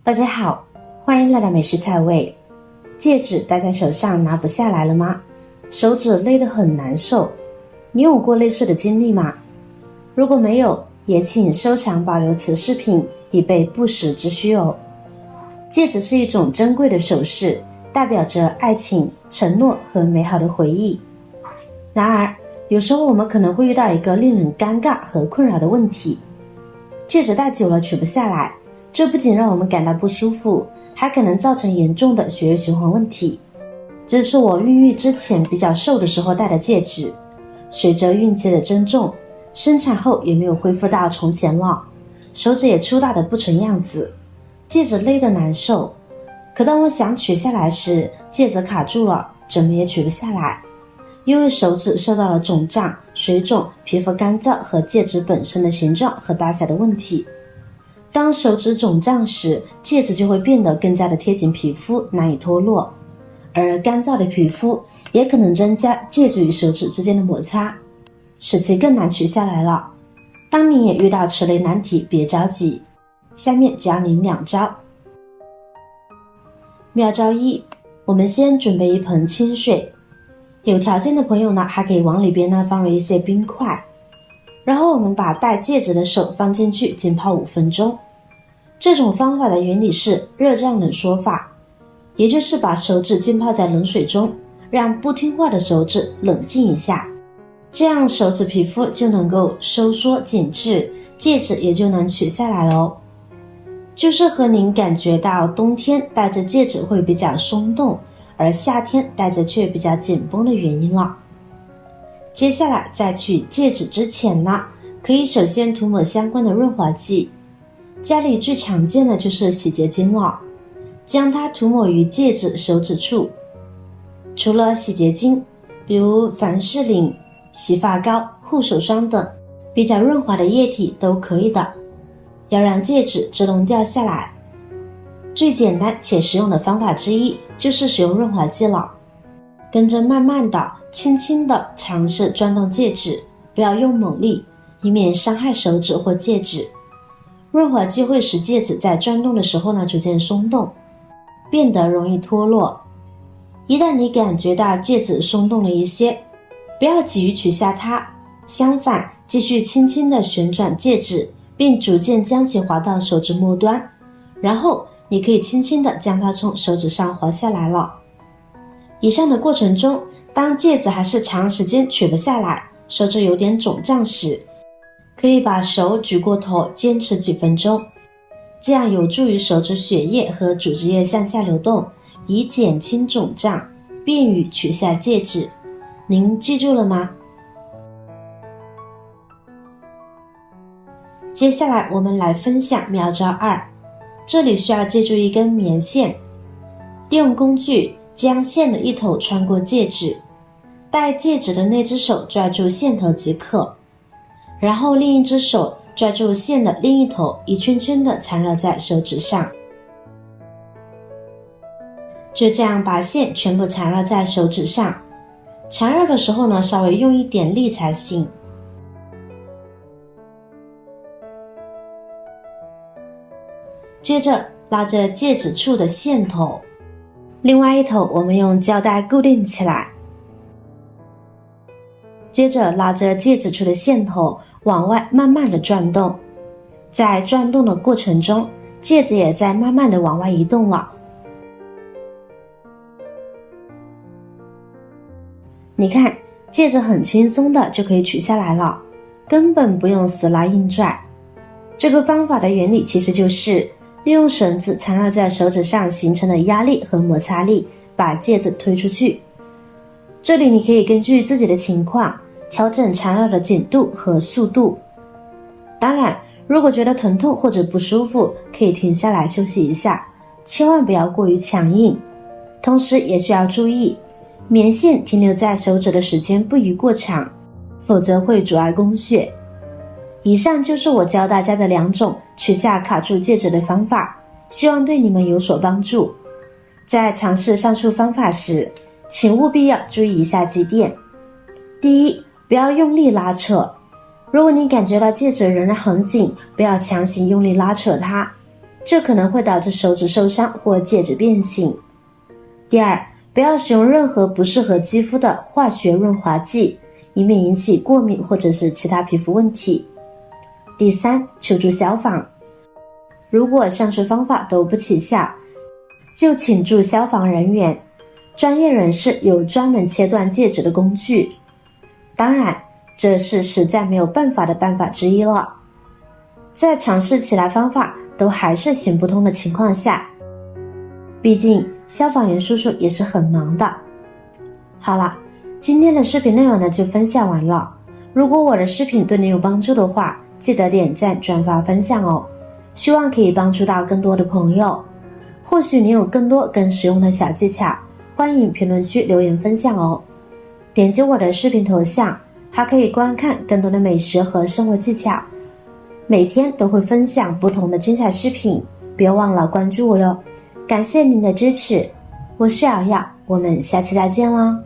大家好，欢迎来到美食菜味。戒指戴在手上拿不下来了吗？手指勒得很难受，你有过类似的经历吗？如果没有，也请收藏保留此视频，以备不时之需哦。戒指是一种珍贵的首饰，代表着爱情、承诺和美好的回忆。然而，有时候我们可能会遇到一个令人尴尬和困扰的问题，戒指戴久了取不下来，这不仅让我们感到不舒服，还可能造成严重的血液循环问题。这是我孕育之前比较瘦的时候戴的戒指，随着孕期的增重，生产后也没有恢复到从前了，手指也粗大的不成样子，戒指勒得难受。可当我想取下来时，戒指卡住了，怎么也取不下来，因为手指受到了肿胀、水肿、皮肤干燥和戒指本身的形状和大小的问题。当手指肿胀时，戒指就会变得更加的贴紧皮肤，难以脱落，而干燥的皮肤也可能增加戒指与手指之间的摩擦，使其更难取下来了。当你也遇到此类难题，别着急，下面教你2招。妙招1，我们先准备一盆清水，有条件的朋友呢，还可以往里边呢放入一些冰块，然后我们把戴戒指的手放进去浸泡5分钟。这种方法的原理是热胀冷缩法，也就是把手指浸泡在冷水中，让不听话的手指冷静一下，这样手指皮肤就能够收缩紧致，戒指也就能取下来了哦。就是和您感觉到冬天戴着戒指会比较松动，而夏天戴着却比较紧绷的原因了。接下来在取戒指之前呢，可以首先涂抹相关的润滑剂，家里最常见的就是洗洁精了，将它涂抹于戒指手指处。除了洗洁精，比如凡士林、洗发膏、护手霜等比较润滑的液体都可以的，要让戒指自动掉下来。最简单且实用的方法之一就是使用润滑剂了，跟着慢慢的、轻轻的尝试转动戒指，不要用猛力，以免伤害手指或戒指。润滑剂会使戒指在转动的时候呢逐渐松动，变得容易脱落。一旦你感觉到戒指松动了一些，不要急于取下它，相反，继续轻轻地旋转戒指，并逐渐将其滑到手指末端，然后你可以轻轻地将它从手指上滑下来了。以上的过程中，当戒指还是长时间取不下来，手指有点肿胀时，可以把手举过头，坚持几分钟，这样有助于手指血液和组织液向下流动，以减轻肿胀，便于取下戒指。您记住了吗？接下来我们来分享妙招2，这里需要借助一根棉线，利用工具将线的一头穿过戒指，戴戒指的那只手抓住线头即可，然后另一只手抓住线的另一头，一圈圈的缠绕在手指上。就这样把线全部缠绕在手指上，缠绕的时候呢，稍微用一点力才行。接着拉着戒指处的线头，另外一头我们用胶带固定起来，接着拉着戒指处的线头往外慢慢的转动，在转动的过程中，戒指也在慢慢的往外移动了。你看，戒指很轻松的就可以取下来了，根本不用死拉硬拽。这个方法的原理其实就是利用绳子缠绕在手指上形成的压力和摩擦力，把戒指推出去。这里你可以根据自己的情况调整缠绕的紧度和速度。当然，如果觉得疼痛或者不舒服，可以停下来休息一下，千万不要过于强硬。同时也需要注意，棉线停留在手指的时间不宜过长，否则会阻碍供血。以上就是我教大家的2种取下卡住戒指的方法，希望对你们有所帮助。在尝试上述方法时，请务必要注意以下几点。第一，不要用力拉扯，如果你感觉到戒指仍然很紧，不要强行用力拉扯它，这可能会导致手指受伤或戒指变形。第二，不要使用任何不适合肌肤的化学润滑剂，以免引起过敏或者是其他皮肤问题。第三，求助消防。如果上述方法都不起效，就请助消防人员，专业人士有专门切断戒指的工具。当然，这是实在没有办法的办法之一了。在尝试其他方法都还是行不通的情况下，毕竟消防员叔叔也是很忙的。好了，今天的视频内容呢就分享完了。如果我的视频对你有帮助的话，记得点赞、转发、分享哦。希望可以帮助到更多的朋友。或许你有更多更实用的小技巧，欢迎评论区留言分享哦。点击我的视频头像，还可以观看更多的美食和生活技巧。每天都会分享不同的精彩视频，别忘了关注我哟。感谢您的支持，我是瑶瑶，我们下期再见啦。